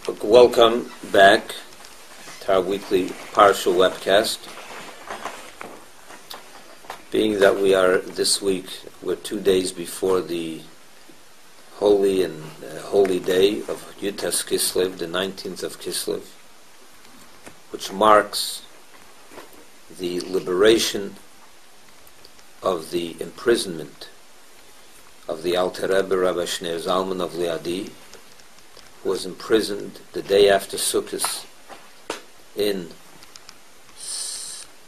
Welcome back to our weekly partial webcast. Being that we are this week, we're 2 days before the holy day of Yud Tes Kislev, the 19th of Kislev, which marks the liberation of the imprisonment of the Alter Rebbe, Rabbi Yisroel Spalter of Liadi, who was imprisoned the day after Sukkot in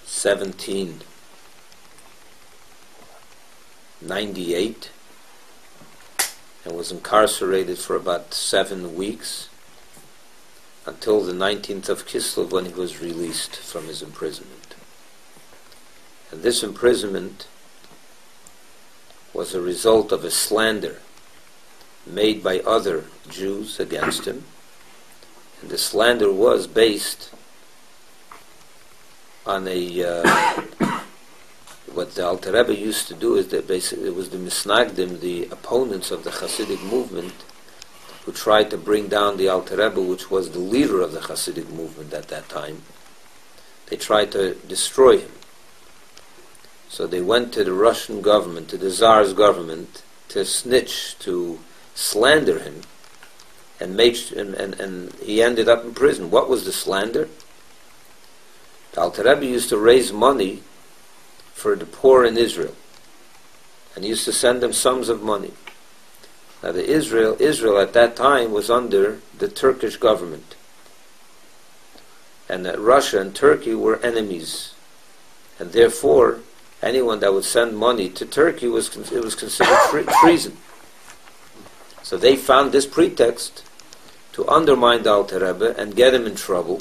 1798, and was incarcerated for about 7 weeks until the 19th of Kislev, when he was released from his imprisonment. And this imprisonment was a result of a slander made by other Jews against him, and the slander was based on what the Alter Rebbe used to do is that basically it was the Misnagdim, the opponents of the Hasidic movement, who tried to bring down the Alter Rebbe, which was the leader of the Hasidic movement at that time. They tried to destroy him. So they went to the Russian government, to the Tsar's government, to snitch, to slander him, and he ended up in prison. What was the slander? The Alter Rebbe used to raise money for the poor in Israel, and he used to send them sums of money. Now Israel at that time was under the Turkish government, and that Russia and Turkey were enemies, and therefore anyone that would send money to Turkey was considered treason. So they found this pretext to undermine the Alter Rebbe and get him in trouble,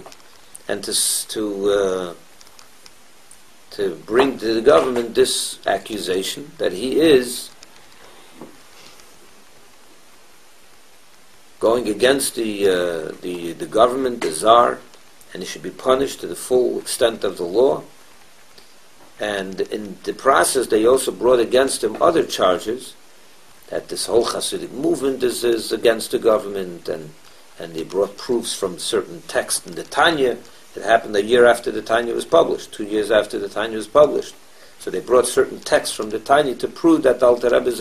and to bring to the government this accusation that he is going against the government, the Tsar, and he should be punished to the full extent of the law. And in the process, they also brought against him other charges, that this whole Hasidic movement is against the government, and they brought proofs from certain texts in the Tanya. It happened a year after the Tanya was published, 2 years after the Tanya was published. So they brought certain texts from the Tanya to prove that the Alter Rebbe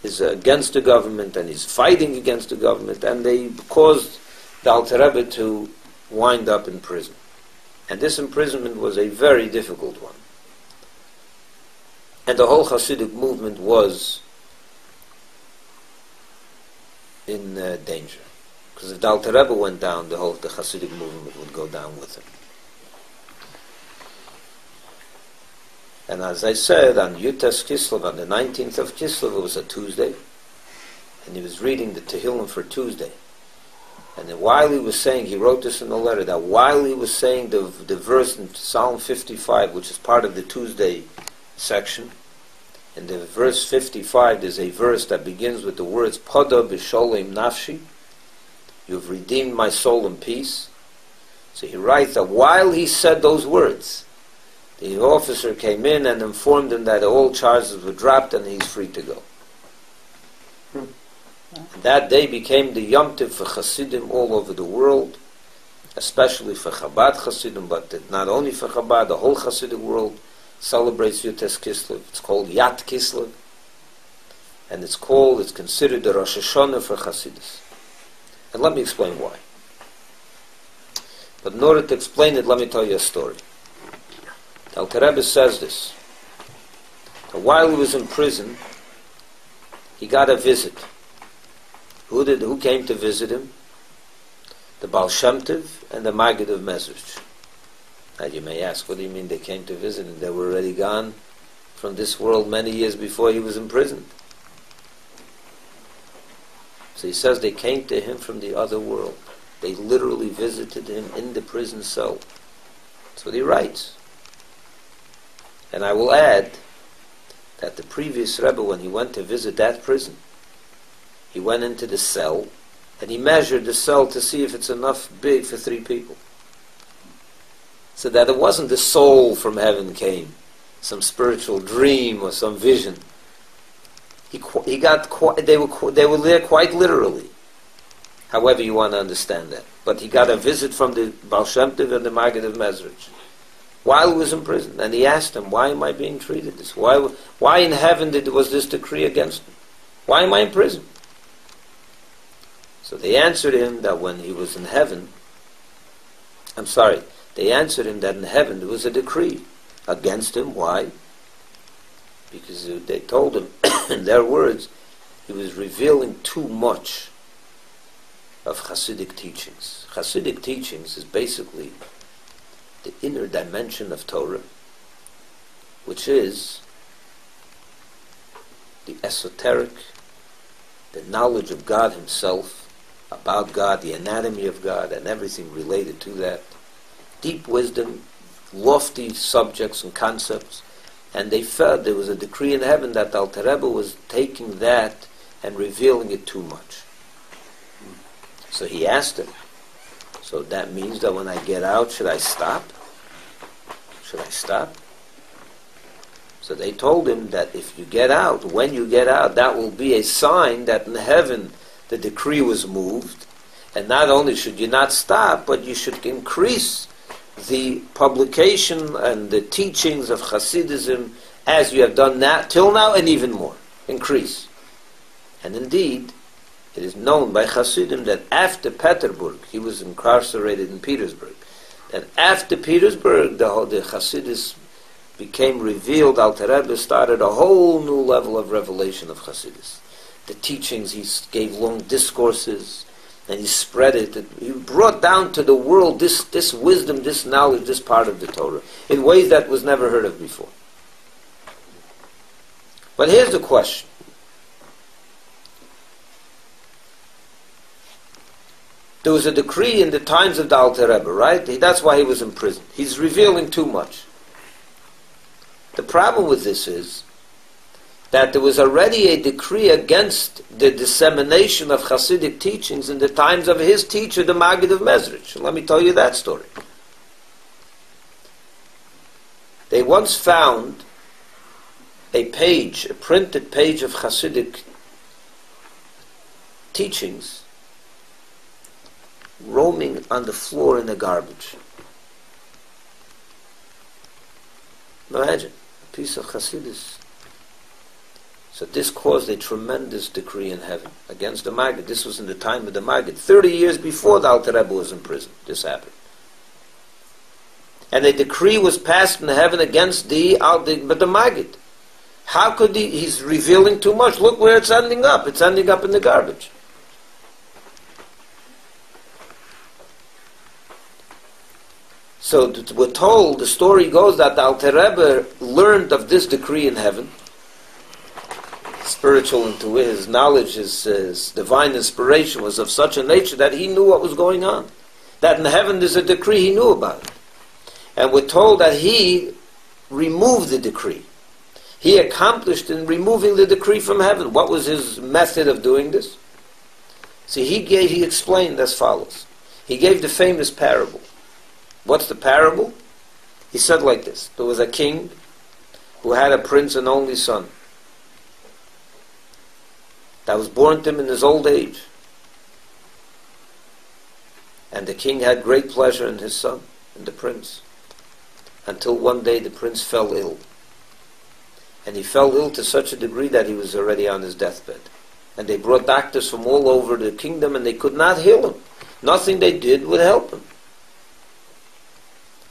is against the government, and he's fighting against the government, and they caused the Alter Rebbe to wind up in prison. And this imprisonment was a very difficult one. And the whole Hasidic movement was in danger. Because if the Alter Rebbe went down, the Hasidic movement would go down with him. And as I said, on Yud Tes Kislev, on the 19th of Kislev, it was a Tuesday, and he was reading the Tehillim for Tuesday. And then while he was saying, he wrote this in the letter, that while he was saying the verse in Psalm 55, which is part of the Tuesday section, in the verse 55, there's a verse that begins with the words, Pada b'sholem nafshi, you've redeemed my soul in peace. So he writes that while he said those words, the officer came in and informed him that all charges were dropped and he's free to go. And that day became the Yom Tov for Hasidim all over the world, especially for Chabad Hasidim, but not only for Chabad, the whole Hasidic world celebrates Yud Tes Kislev. It's called Yud Tes Kislev, and it's considered the Rosh Hashanah for Hasidus. And let me explain why. But in order to explain it, let me tell you a story. The Alter Rebbe says this, that while he was in prison, he got a visit. Who came to visit him? The Baal Shem and the Maggid of Mezritch. Now you may ask, what do you mean they came to visit him? They were already gone from this world many years before he was imprisoned. So he says they came to him from the other world. They literally visited him in the prison cell. That's what he writes. And I will add that the previous Rebbe, when he went to visit that prison, he went into the cell and he measured the cell to see if it's enough big for 3 people. So that it wasn't the soul from heaven came, some spiritual dream or some vision. They were there quite literally. However you want to understand that. But he got a visit from the Baal Shem Tov and the Maggid of Mezritch while he was in prison. And he asked him, why am I being treated this? Why in heaven was this decree against me? Why am I in prison? So they answered him that when he was in heaven, they answered him that in heaven there was a decree against him. Why? Because they told him, in their words, he was revealing too much of Hasidic teachings. Hasidic teachings is basically the inner dimension of Torah, which is the esoteric, the knowledge of God himself, about God, the anatomy of God, and everything related to that. Deep wisdom, lofty subjects and concepts. And they felt there was a decree in heaven that Alter Rebbe was taking that and revealing it too much. So he asked him, so that means that when I get out, should I stop? Should I stop? So they told him that if you get out, when you get out, that will be a sign that in heaven the decree was moved. And not only should you not stop, but you should increase the publication and the teachings of Hasidism as you have done that till now, and even more. Increase. And indeed, it is known by Hasidim that after Peterburg, he was incarcerated in Petersburg, that after Petersburg, the Hasidus became revealed. Alter Rebbe started a whole new level of revelation of Hasidus. The teachings, he gave long discourses, and he spread it. He brought down to the world this wisdom, this knowledge, this part of the Torah, in ways that was never heard of before. But here's the question. There was a decree in the times of the Alter Rebbe, right? That's why he was in prison. He's revealing too much. The problem with this is that there was already a decree against the dissemination of Hasidic teachings in the times of his teacher, the Maggid of Mezritch. Let me tell you that story. They once found a printed page of Hasidic teachings roaming on the floor in the garbage. Imagine, a piece of Hasidus. So this caused a tremendous decree in heaven against the Maggid. This was in the time of the Maggid. 30 years before the Alter Rebbe was in prison, this happened. And a decree was passed in heaven against the Maggid. How could he's revealing too much. Look where it's ending up. It's ending up in the garbage. So we're told, the story goes that the Alter Rebbe learned of this decree in heaven. Spiritual intuition, his knowledge, his divine inspiration was of such a nature that he knew what was going on. That in heaven there's a decree, he knew about it. And we're told that he removed the decree. He accomplished in removing the decree from heaven. What was his method of doing this? See, he explained as follows. He gave the famous parable. What's the parable? He said like this. There was a king who had a prince and only son that was born to him in his old age. And the king had great pleasure in his son, in the prince, until one day the prince fell ill. And he fell ill to such a degree that he was already on his deathbed. And they brought doctors from all over the kingdom and they could not heal him. Nothing they did would help him.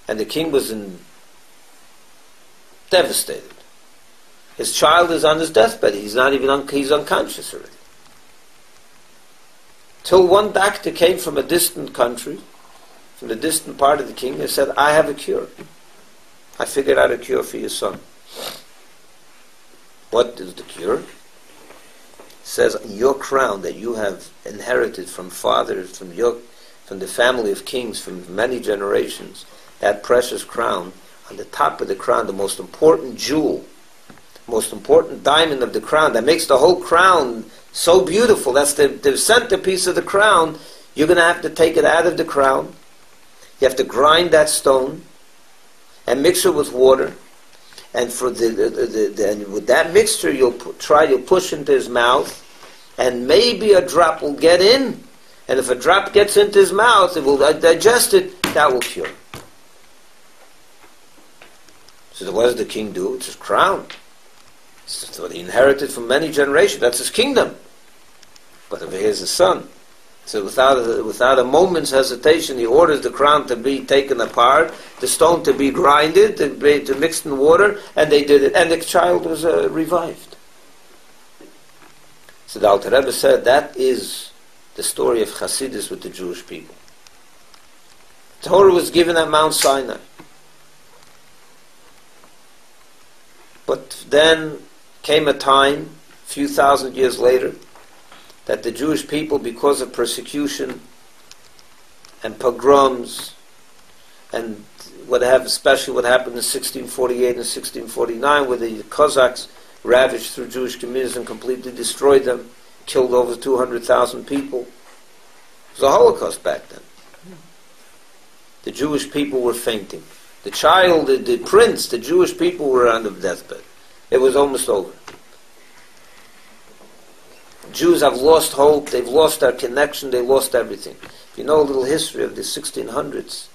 And the king was devastated. His child is on his deathbed. He's unconscious already. Till one doctor came from a distant country, from the distant part of the kingdom, and said, I have a cure. I figured out a cure for your son. What is the cure? It says, your crown that you have inherited from fathers, from the family of kings, from many generations, that precious crown, on the top of the crown, the most important jewel, most important diamond of the crown, that makes the whole crown so beautiful, that's the centerpiece of the crown, you're going to have to take it out of the crown. You have to grind that stone and mix it with water. And for and with that mixture, you'll push into his mouth, and maybe a drop will get in, And if a drop gets into his mouth, it will digest it, that will cure him. So what does the king do? It's his crown. It's what he inherited from many generations. That's his kingdom. But over here is his son. So without a moment's hesitation, he orders the crown to be taken apart, the stone to be grinded, to be mixed in water, and they did it. And the child was revived. So the Alter Rebbe said that is the story of Hasidus with the Jewish people. The Torah was given at Mount Sinai. But then came a time, a few thousand years later, that the Jewish people, because of persecution and pogroms, and especially what happened in 1648 and 1649, where the Cossacks ravaged through Jewish communities and completely destroyed them, killed over 200,000 people. It was a Holocaust back then. The Jewish people were fainting. The child, the prince, the Jewish people were on the deathbed. It was almost over. Jews have lost hope, they've lost their connection, they lost everything. If you know a little history of the 1600s,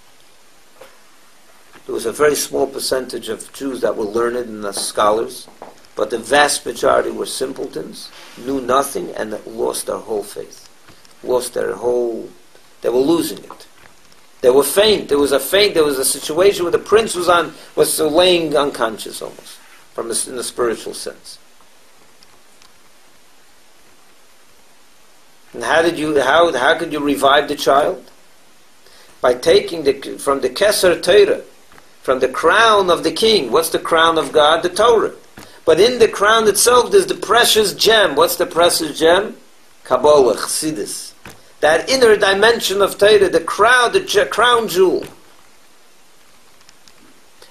there was a very small percentage of Jews that were learned and scholars, but the vast majority were simpletons, knew nothing, and lost their whole faith. They were losing it. They were faint. There was a situation where the prince was laying unconscious almost, in a spiritual sense. And how could you revive the child? By taking from the Keser Torah, from the crown of the king. What's the crown of God? The Torah. But in the crown itself, there's the precious gem. What's the precious gem? Kabbalah, Hasidus. That inner dimension of Torah, the crown jewel.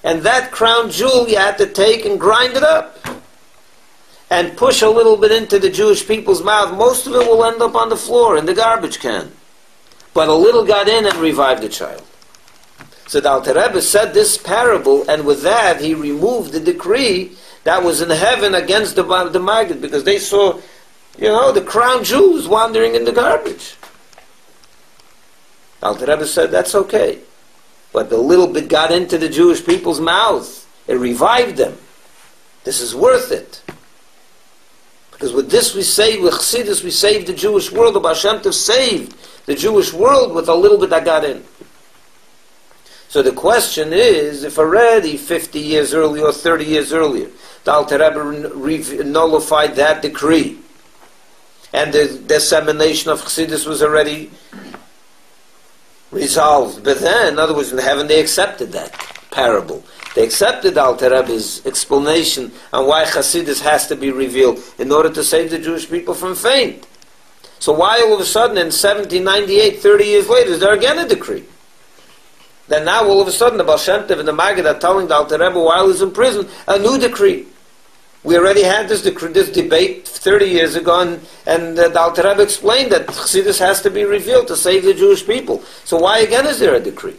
And that crown jewel you had to take and grind it up. And push a little bit into the Jewish people's mouth. Most of it will end up on the floor in the garbage can. But a little got in and revived the child. So the Alter Rebbe said this parable, and with that he removed the decree that was in heaven against the Maggid, because they saw, the crown jewels wandering in the garbage. The Alter Rebbe said that's okay. But the little bit got into the Jewish people's mouth. It revived them. This is worth it. Because with this with Chassidus, we saved the Jewish world. The Baal Shem Tov saved the Jewish world with a little bit that got in. So the question is, if already 50 years earlier or 30 years earlier, the Alter Rebbe nullified that decree, and the dissemination of Chassidus was already resolved. But then, in other words, in heaven they accepted that parable. They accepted Alter Rebbe's explanation on why Hasidus has to be revealed in order to save the Jewish people from faint. So why all of a sudden in 1798, 30 years later, is there again a decree? Then now all of a sudden the Baal Shem Tov and the Maggid are telling the Alter Rebbe while he's in prison a new decree. We already had this debate 30 years ago, and the Alter Rebbe explained that Hasidus has to be revealed to save the Jewish people. So why again is there a decree?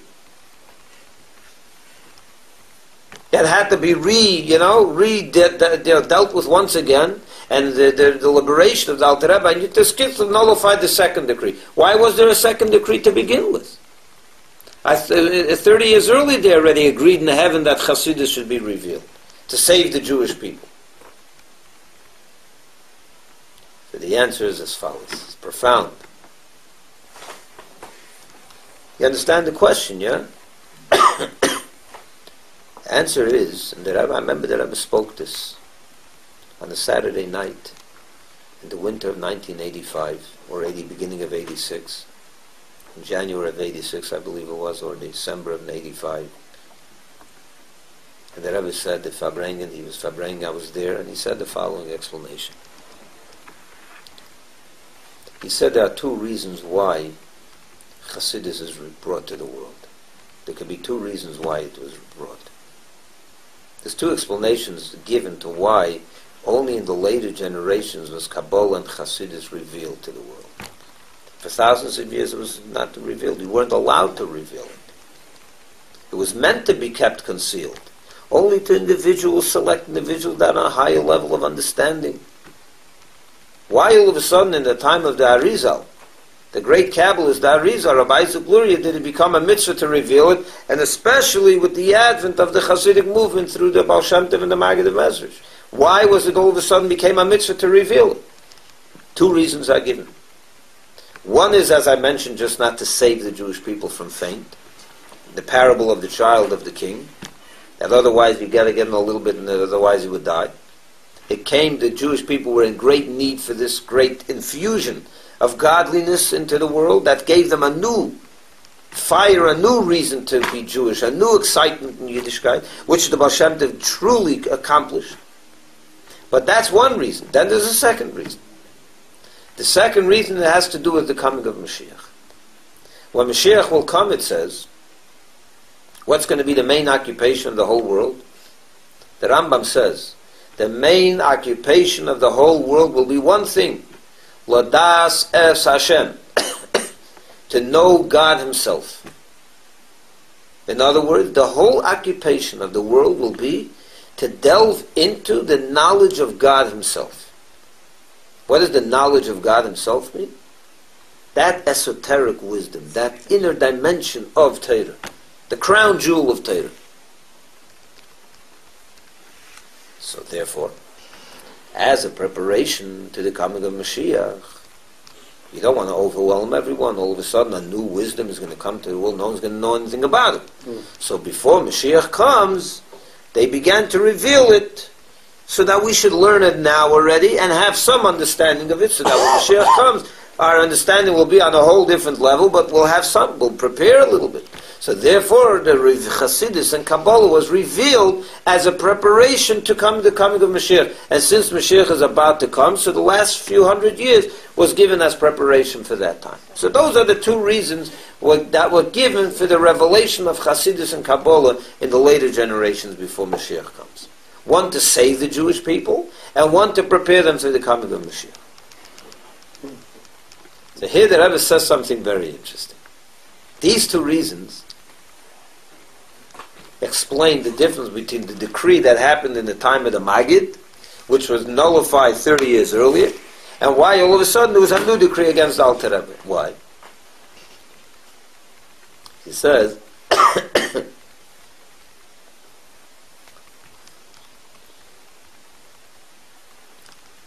It had to be dealt with once again, and the liberation of the Alter Rebbe and Yud Tes Kislev nullified the second decree. Why was there a second decree to begin with? 30 years earlier they already agreed in heaven that Hasidus should be revealed to save the Jewish people. So the answer is as follows. It's profound. You understand the question, yeah? The answer is, and I remember the Rebbe spoke this on a Saturday night in the winter of 1985, or beginning of 86, in January of 86, I believe it was, or December of 85. And the Rebbe said, he was Fabrengen, I was there, and he said the following explanation. He said there are two reasons why Hasidus is brought to the world. There could be two reasons why it was brought. There's two explanations given to why only in the later generations was Kabbalah and Hasidus revealed to the world. For thousands of years it was not revealed. You weren't allowed to reveal it. It was meant to be kept concealed. Only to select individuals that are on a higher level of understanding. Why all of a sudden in the time of the Arizal, the great Kabbalist, the Arizal, Rabbi Yisroel Spalter, did it become a mitzvah to reveal it, and especially with the advent of the Hasidic movement through the Baal Shem Tov and the Maggid of Mezritch. Why was it all of a sudden became a mitzvah to reveal it? Two reasons are given. One is, as I mentioned, just not to save the Jewish people from faint. The parable of the child of the king, that otherwise you got to get him a little bit, and otherwise he would die. It came, the Jewish people were in great need for this great infusion of godliness into the world that gave them a new fire, a new reason to be Jewish, a new excitement in Yiddishkeit, which the Baal Shem Tov truly accomplished. But that's one reason. Then there's a second reason. The second reason has to do with the coming of Mashiach. When Mashiach will come, it says, what's going to be the main occupation of the whole world? The Rambam says, the main occupation of the whole world will be one thing, Ladas es Hashem, to know God Himself. In other words, the whole occupation of the world will be to delve into the knowledge of God Himself. What does the knowledge of God Himself mean? That esoteric wisdom, that inner dimension of Torah, the crown jewel of Torah. So therefore, as a preparation to the coming of Mashiach, you don't want to overwhelm everyone. All of a sudden a new wisdom is going to come to the world. No one's going to know anything about it. So before Mashiach comes, they began to reveal it so that we should learn it now already and have some understanding of it, so that when Mashiach comes, our understanding will be on a whole different level, but we'll prepare a little bit. So therefore, the Hasidism and Kabbalah was revealed as a preparation to the coming of Mashiach. And since Mashiach is about to come, so the last few hundred years was given as preparation for that time. So those are the two reasons that were given for the revelation of Hasidism and Kabbalah in the later generations before Mashiach comes. One to save the Jewish people, and one to prepare them for the coming of Mashiach. So here the Rebbe says something very interesting. These two reasons explain the difference between the decree that happened in the time of the Maggid, which was nullified 30 years earlier, and why all of a sudden there was a new decree against Alter Rebbe. Why? He says,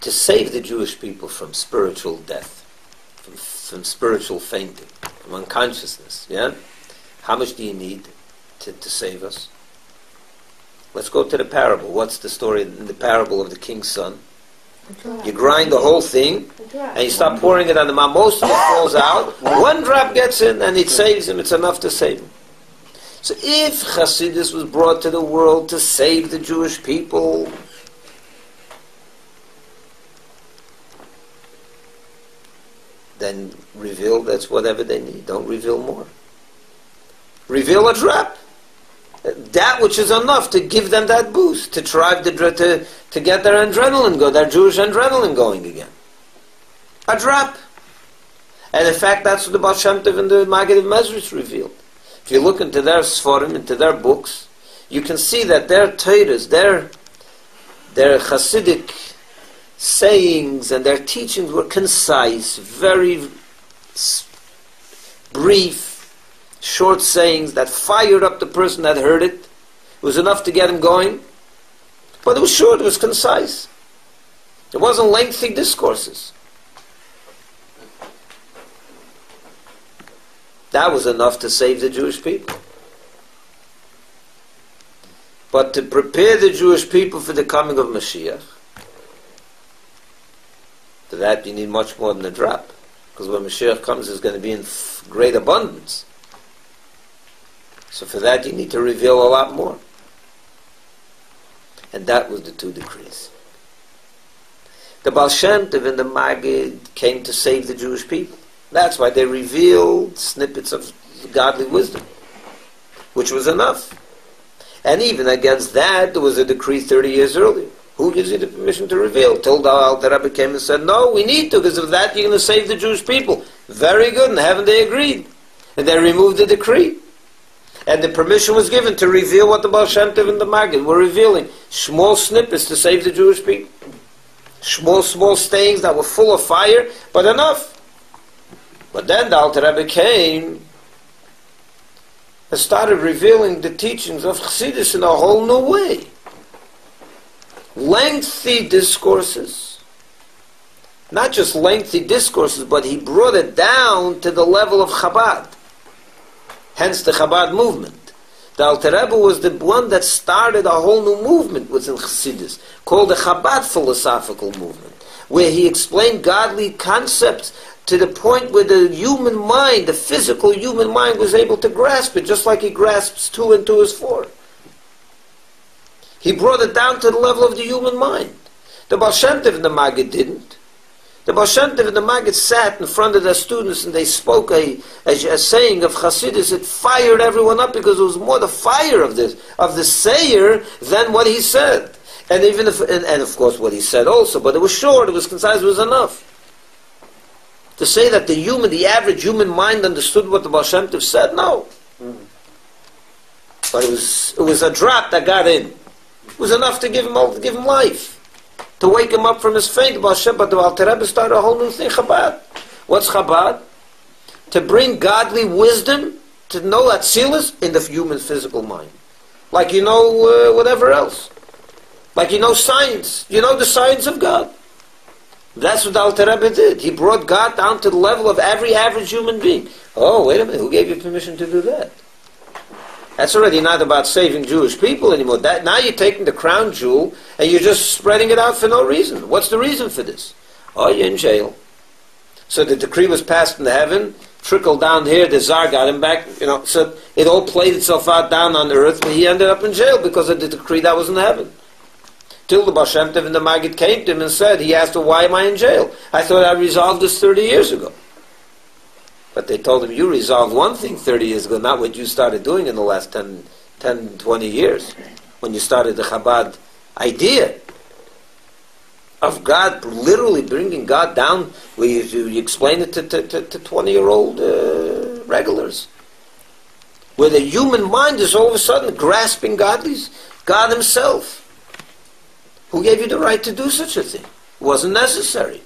to save the Jewish people from spiritual death, from spiritual fainting, from unconsciousness, yeah? How much do you need to save us? Let's go to the parable. What's the story in the parable of the king's son? You grind the whole thing, and you start pouring it on the mouth. Most of it falls out. One drop gets in, and it saves him. It's enough to save him. So if Hasidus was brought to the world to save the Jewish people, then reveal, that's whatever they need. Don't reveal more. Reveal a drop. That which is enough to give them that boost, to drive to get their adrenaline go, their Jewish adrenaline going again. A drop. And in fact, that's what the Baal Shem Tov and the Maggid of Mezritch revealed. If you look into their Sforim, into their books, you can see that their Torahs, their Hasidic sayings and their teachings were concise, very brief, short sayings that fired up the person that heard it. It was enough to get him going. But it was short, it was concise. It wasn't lengthy discourses. That was enough to save the Jewish people. But to prepare the Jewish people for the coming of Mashiach, to that you need much more than a drop. Because when Mashiach comes, it's going to be in great abundance. So for that you need to reveal a lot more. And that was the two decrees. The Baal Shem Tov and the Maggid came to save the Jewish people. That's why they revealed snippets of godly wisdom, which was enough. And even against that, there was a decree 30 years earlier. Who gives you the permission to reveal? Till the Alter Rebbe came and said, no, we need to, because of that you're going to save the Jewish people. Very good, and haven't they agreed? And they removed the decree. And the permission was given to reveal what the Baal Shem Tov and the Maggid were revealing. Small snippets to save the Jewish people. Small sayings that were full of fire, but enough. But then the Alter Rebbe came and started revealing the teachings of Hasidus in a whole new way. Lengthy discourses. Not just lengthy discourses, but he brought it down to the level of Chabad. Hence the Chabad movement. The Alter Rebbe was the one that started a whole new movement within Hasidus, called the Chabad philosophical movement, where he explained godly concepts to the point where the human mind, the physical human mind, was able to grasp it, just like he grasps 2 and 2 is 4. He brought it down to the level of the human mind. The Baal Shem Tov and the Maggid didn't. The Baal Shem Tov and the Maggid sat in front of their students and they spoke a saying of Hasidus. It fired everyone up because it was more the fire of the sayer than what he said. And even if, and of course what he said also, but it was short, it was concise, it was enough. To say that the average human mind understood what the Baal Shem Tov said, no. But it was a drop that got in. It was enough to give him life, to wake him up from his faint. But the Alter Rebbe started a whole new thing, Chabad. What's Chabad? To bring godly wisdom, to know Atzilus in the human physical mind. Like you know whatever else. Like you know science. You know the science of God. That's what the Alter Rebbe did. He brought God down to the level of every average human being. Oh, wait a minute, who gave you permission to do that? That's already not about saving Jewish people anymore. Now you're taking the crown jewel and you're just spreading it out for no reason. What's the reason for this? Oh, you're in jail. So the decree was passed in heaven, trickled down here, the Tsar got him back, so it all played itself out down on the earth, but he ended up in jail because of the decree that was in heaven. Till the Baal Shem Tov and the Maggid came to him and said, he asked him, why am I in jail? I thought I resolved this 30 years ago. But they told him, you resolved one thing 30 years ago, not what you started doing in the last 10, 20 years, when you started the Chabad idea of God, literally bringing God down, where you explain it to 20-year-old regulars. Where the human mind is all of a sudden grasping God himself. Who gave you the right to do such a thing? It wasn't necessary.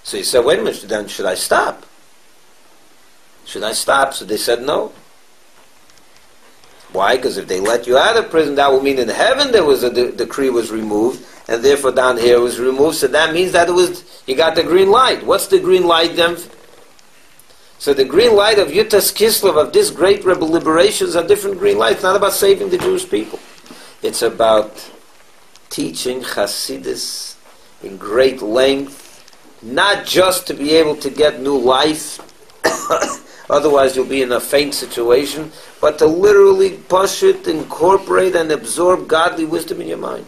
So he said, wait a minute, then should I stop? Should I stop? So they said no. Why? Because if they let you out of prison, that would mean in heaven there was a decree was removed, and therefore down here it was removed. So that means that you got the green light. What's the green light then? So the green light of Yud Tes Kislev, of this great rebel liberations, are different green lights. It's not about saving the Jewish people. It's about teaching Hasidus in great length, not just to be able to get new life, otherwise you'll be in a faint situation, but to literally push it, incorporate and absorb godly wisdom in your mind.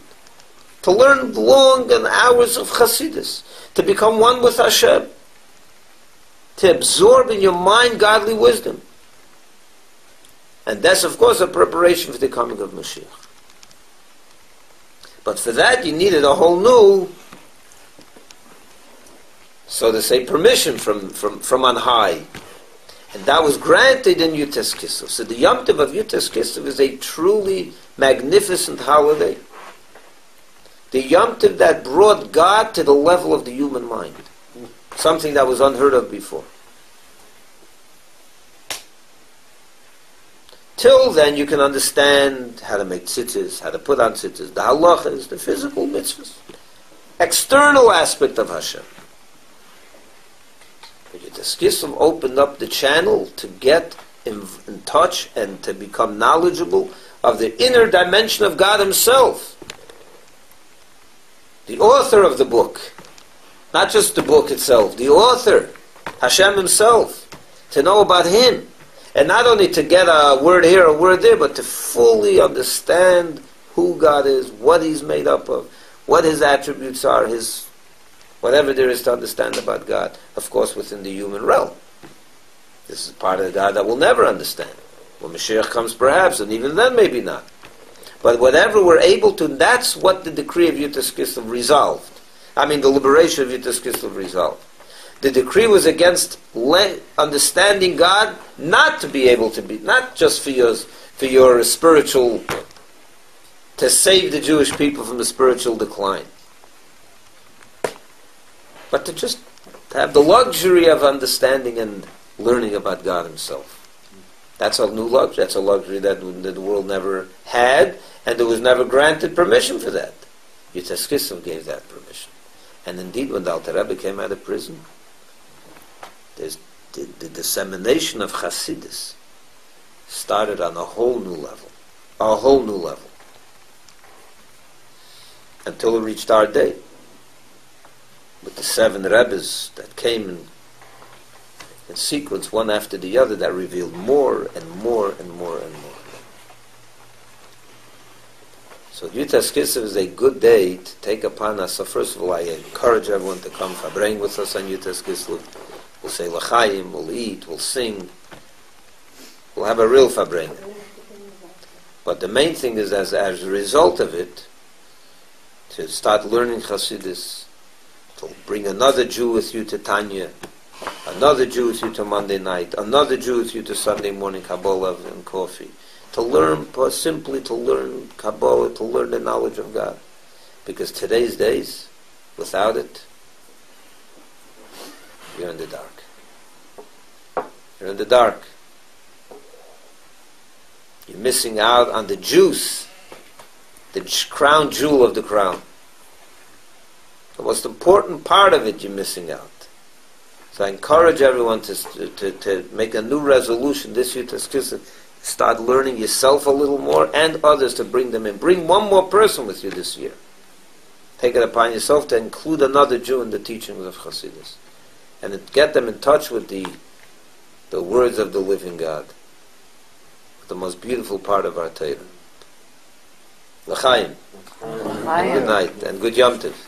To learn long and hours of Hasidus, to become one with Hashem, to absorb in your mind godly wisdom. And that's of course a preparation for the coming of Mashiach. But for that you needed a whole new, so to say, permission from on high. And that was granted in Yud Tes Kislev. So the Yom Tov of Yud Tes Kislev is a truly magnificent holiday. The Yom Tov that brought God to the level of the human mind. Something that was unheard of before. Till then you can understand how to make tzitzis, how to put on tzitzis, the halachas, the physical mitzvahs. External aspect of Hashem. But Yud Tes Kislev opened up the channel to get in touch and to become knowledgeable of the inner dimension of God Himself. The author of the book. Not just the book itself, the author, Hashem Himself. To know about Him. And not only to get a word here, a word there, but to fully understand who God is, what He's made up of, what His attributes are, whatever there is to understand about God, of course within the human realm. This is part of God that we'll never understand. When Mashiach comes perhaps, and even then maybe not. But whatever we're able to, that's what the decree of Yud Tes Kislev resolved. The liberation of Yud Tes Kislev resolved. The decree was against understanding God, not to be able to be, not just for your spiritual, to save the Jewish people from the spiritual decline, but to just to have the luxury of understanding and learning about God Himself. That's a new luxury. That's a luxury that the world never had, and there was never granted permission for that. Yud Tes Kislev gave that permission. And indeed, when the Alter Rebbe came out of prison, there's the dissemination of Hasidism started on a whole new level. A whole new level. Until it reached our day. With the 7 Rebbes that came in sequence, one after the other, that revealed more and more and more and more. So Yud Tes Kislev is a good day to take upon us. So first of all, I encourage everyone to come fabrein with us on Yud Tes Kislev. We'll say l'chaim, we'll eat, we'll sing. We'll have a real fabrein. But the main thing is, as a result of it, to start learning Hasidus, to bring another Jew with you to Tanya, another Jew with you to Monday night, another Jew with you to Sunday morning Kabbalah and coffee. To learn, simply to learn Kabbalah, to learn the knowledge of God. Because today's days, without it, you're in the dark. You're in the dark. You're missing out on the juice, the crown jewel of the crown. The most important part of it you're missing out. So I encourage everyone to make a new resolution this year, to start learning yourself a little more and others, to bring them in. Bring one more person with you this year. Take it upon yourself to include another Jew in the teachings of Hasidus. And to get them in touch with the words of the living God. The most beautiful part of our Torah. L'chaim. Good night and good Yom Tov.